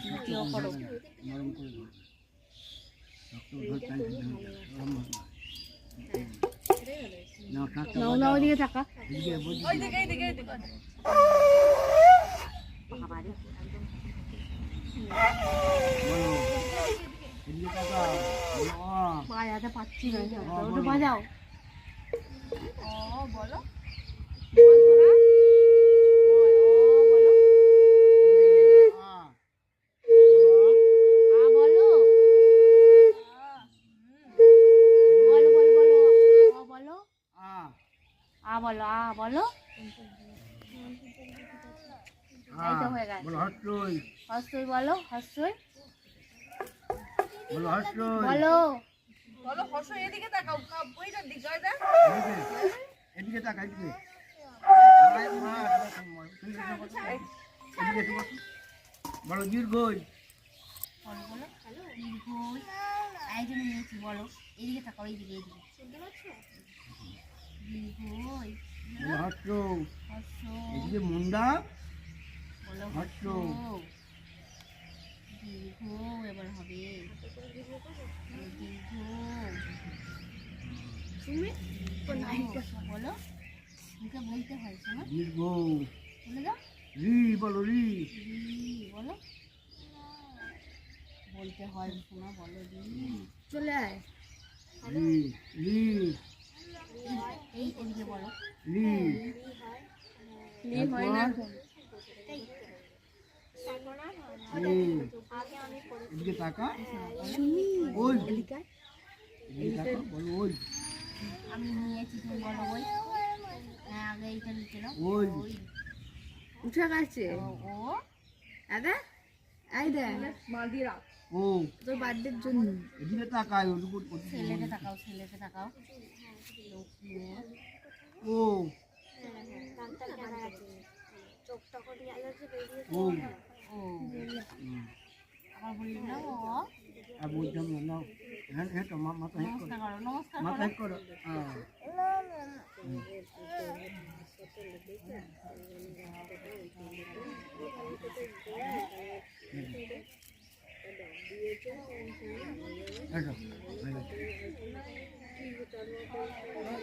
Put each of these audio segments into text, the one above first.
দ্বিতীয় পরব। নরম করে দাও। নাও নাও দিকে থাকা। বাজাতে পারছি না, ওটা বাজাও। বলো বলো আ বলো। এই তো হয়ে গেছে। হস্যই বলো, হস্যই বলো, বলো বলো হর্ষ এদিকে তাকাও, ওইটার দিকে ওই দেখ। এদিকে তাকা, এদিকে বলো দীর্ঘই। বলো বলো দীর্ঘই। এই জন্য নিয়েছি, বলো এদিকে তাকাও, এইদিকে এইদিকে। দীর্ঘই বলো হস্য। হস্য এদিকে মুন্ডা। বলো হস্য। দীর্ঘ এবার হবে দীর্ঘ। বলো মুখে বলতে হয়, শোনো দীর্ঘ। বলে দাও। রি বলো, রি। বলো বলতে হয়, শোনা বলো রি। চলে আয়। রি রি এই এদিকে বলো। রি লি হয় না। এদিকে তাকা। ওই এদিকে তাকা, বলো ওই। আমি নিয়েছি, তুমি বলো ওই। হ্যাঁ আগে এইটা লিখে নাও। ওই উঠে গেছে ও দাদা, এই দেখ মাল দিয়ে রাখ ও তোর বার্থডের জন্য। এদিকে তাকায়। ছেলেকে তাকাও, ছেলেকে তাকাও। ও ও ও আবার বলি না ও। আর বলতাম না, নাও হ্যাঁ হ্যাঁ তো মাথা হেট করো, নমস্কার করো, নমস্কার মাথা করো। হেট করো।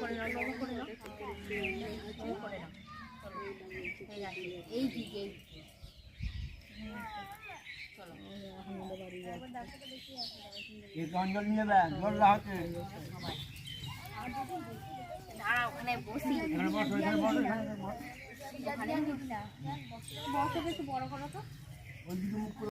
করে নাও, নম করে নাও, নম করে নাও। চলো ঠিক আছে, এই দিকে চলো। এই গঞ্জল নেবে জল রাখতে। দাঁড়া ওখানে বসি। এখানে বসো, এখানে বসো, এখানে বসো। বসে বেশি বড় করো তো। ওইদিকে মুখ করে